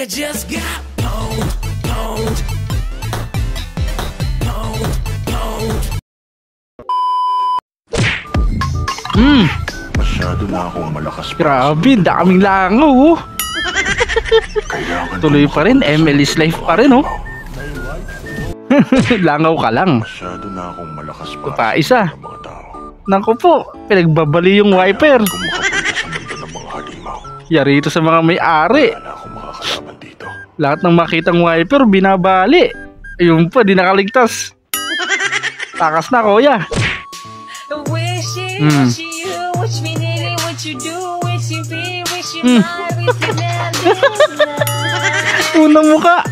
just got pwned, pwned, pwned, pwned. Masyado na akong malakas. Grabe, daming langaw, oh. Tuloy pa rin, ML's life pa rin, oh. Langaw ka lang. Masyado na akong malakas Ito pa isa. sa mga tao. Naku po, pinagbabali yung wiper. Kumakapunta sa mundo ng mga halimaw. Yari ito sa mga may-ari. Wala na akong makakalaban dito. Lahat ng makitang wiper, binabali. Ayun pa, di nakaligtas. Takas na, kuya. Unang muka.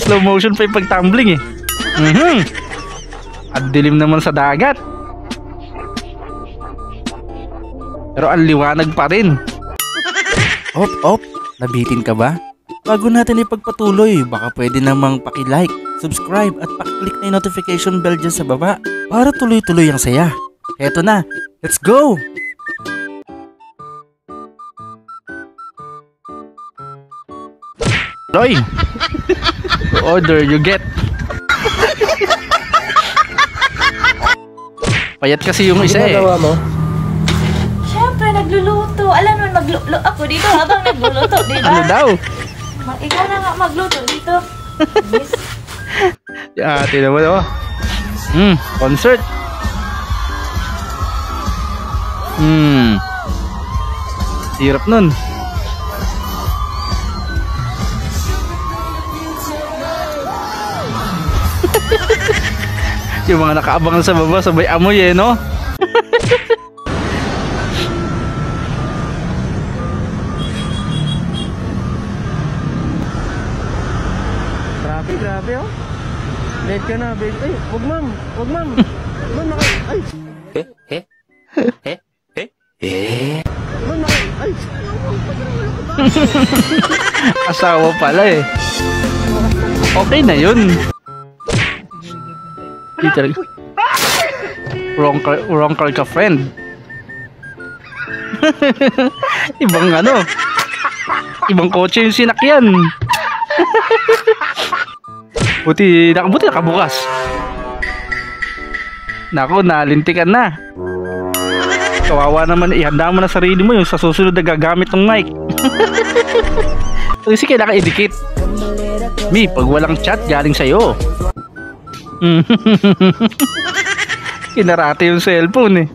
Slow motion pa yung pag-tumbling, eh. At dilim naman sa dagat. Pero ang liwanag pa rin. Op, nabitin ka ba? Bago natin ipagpatuloy, baka pwede namang paki-like, subscribe at paki-click na yung notification bell dyan sa baba para tuloy-tuloy ang saya. Eto na, let's go! Roy! Order you get. Payat kasi yung isa, eh. Ginagawa mo? Siyempre, nagluluto. Alam mo, magluluto ako dito habang nagluluto, di ba? Ano daw? Ikaw na nga magluto dito. Yes. Ate naman, oh. Concert. Hirap nun. Yung mga nakaabangan sa baba, sabay amoy, eh, no? Grabe, oh. Late ka na, babe. Ay, wag, ma'am. Wag, ma'am. Ma'am, ay. Ma'am, ay. Asawa pala, eh. Okay na yun. Wrong car ka, friend. Ibang kotse yung sinakyan. Buti nakabukas. Nako, nalintikan na. Kawawa naman, ihanda mo na sarili mo yung sa susunod na gagamit ng mic. Kasi kailangan idikit. Mi, pag walang chat, galing sa'yo. Kinarate yung cellphone, eh.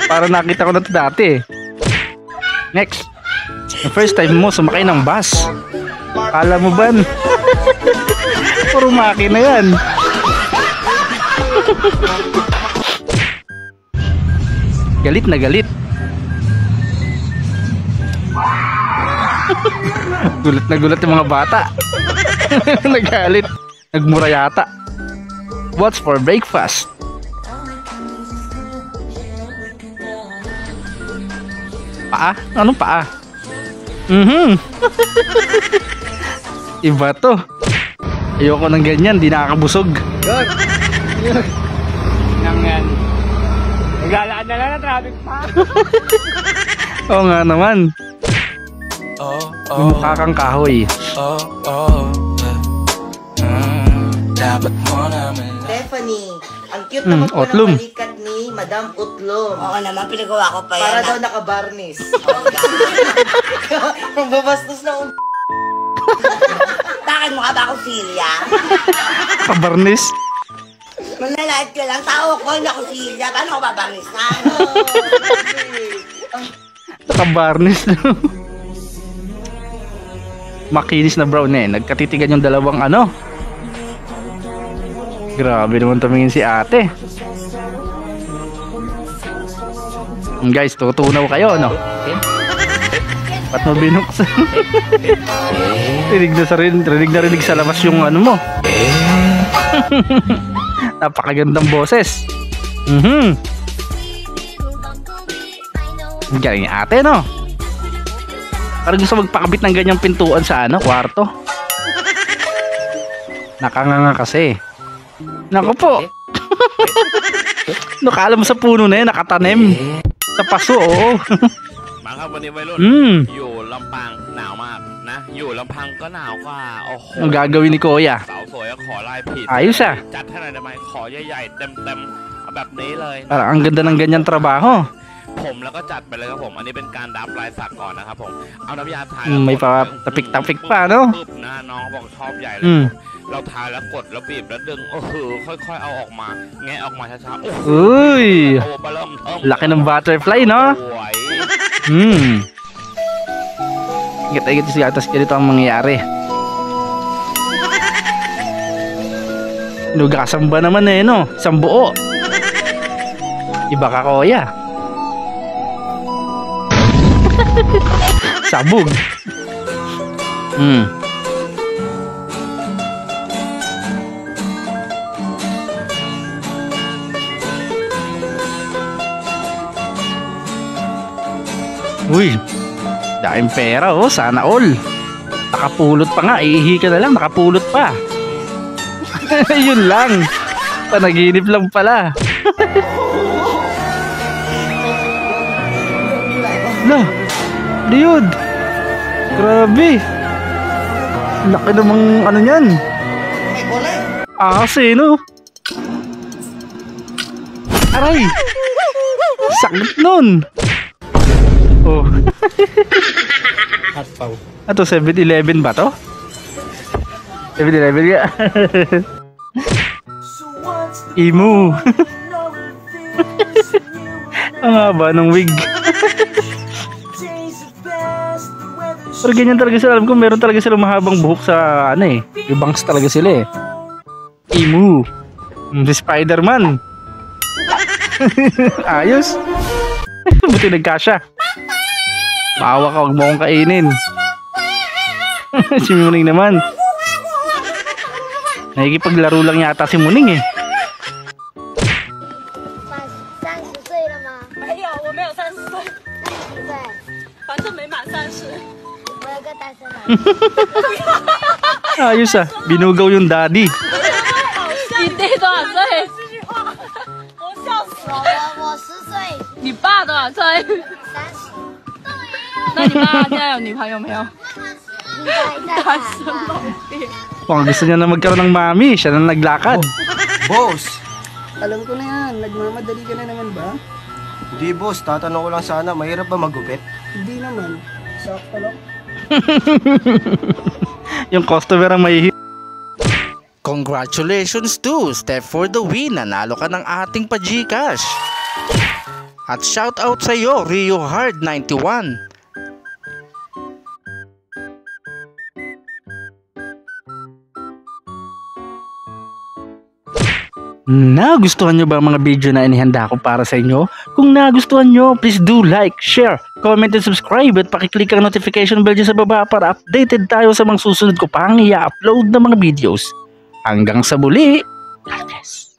Para nakita ko na ito dati, eh. Next. The first time mo sumakay ng bus. Kala mo ba? Puro makina yan. Galit na galit. Gulat na gulat yung mga bata. Nagalit. Nagmura yata. What's for breakfast? Paa? Anong paa? Iba to. Ayoko ng ganyan, di nakakabusog. Good. Yan. Naglalaan na lang ng traffic pa. Oo nga naman. Mukha kang kahoy. Stephanie, ang cute naman po ng balikat ni Madam Utlom. Oo naman, pinagawa ko pa yan. Para daw naka-barnis. Kung babastos na Bakit mukha ba akong Silya? Kabarnis. Manalait ka lang, tao ko na ako Silya. Paano ko babarnis na? Nakabarnis. Makinis na brown, eh. Nagkatitigan yung dalawang ano. Grabe naman tumingin si ate. Guys, tutunaw kayo, no? Ba't mo binuksan? Rinig na sa labas yung ano mo. Napakagandang boses. Ang galing ate, no? Parang gusto magpakabit ng ganyang pintuan sa ano, kwarto. Nakanganga kasi. Naku po. Nakala mo sa puno na yan, nakatanim. Sa paso, oo. ครับวันนี้วัยรุ่น อยู่ลำปางหนาวมากนะ อยู่ลำพังก็หนาวกว่าโอ้โห Ang gagawin ni Kuya? สาวสวยก็ขอลายผิด Ayos ah. จัดให้หน่อยได้ไหมขอใหญ่ๆเต็มๆเอาแบบนี้เลย Parang ang ganda ng ganyan trabaho. ผมแล้วก็จัดไปเลยครับผม อันนี้เป็นการดับลายสักก่อนนะครับผม เอาน้ำยาทา May pa tapik-tapik pa, no? ปึ๊บนะน้องบอกชอบใหญ่เลย เราทาแล้วกดแล้วบีบแล้วดึงโอ้โหค่อยๆเอาออกมาแงะออกมาช้าๆโอ้โห Uy! ตัวเบลิ่มเทิ่ม Laki ng butterfly, no? สวย Ingat-ingat si atas ganito ang mangyayari. Inugasan ba naman eh, no? Isang buo. Iba ka, Kuya. Sabog. Uy, daing pera oh, sana all. Nakapulot pa nga, iihi ka na lang, nakapulot pa. Yun lang. Panaginip lang pala. Lah, dude. Grabe. Laki namang ano niyan. Ahas eh, no? Aray. Sakit nun. Oh. Ato 7-Eleven ba to? 7-Eleven ya. Imu. Ang haba ng wig. Pero ganyan talaga sila. Alam ko meron talaga sila mahabang buhok sa ano eh. Ibangs talaga sila eh. Imu. Si Spider-Man. Ayos. Buti nagkasya. Maawa ka, huwag mo akong kainin. Si Muning naman. Nakikipaglaro lang yata si Muning eh. 30岁了吗？没有，我没有30岁，对，反正没满30。我有个单身男。 Ayos ah, binugaw yung daddy. 你弟多少岁？我笑死了。我10岁。你爸多少岁？30。那你爸现在有女朋友没有？应该在吧。 Kung gusto niya na magkaroon ng mami, siya na naglakad. Boss, alam ko na yan. Nagmamadali ka na naman ba? Hindi boss, tatanong ko lang sana, mahirap ba magupit? Hindi naman. Sakto lang. Yung customer ang may Congratulations to Step for the win. Nanalo ka ng ating pa-Gcash. At shout out sa iyo, Rio Hard 91. Nagustuhan nyo ba ang mga video na inihanda ko para sa inyo? Kung nagustuhan nyo, please do like, share, comment, and subscribe at pakiclick ang notification bell dyan sa baba para updated tayo sa mga susunod ko pang i-upload na mga videos. Hanggang sa muli, God bless.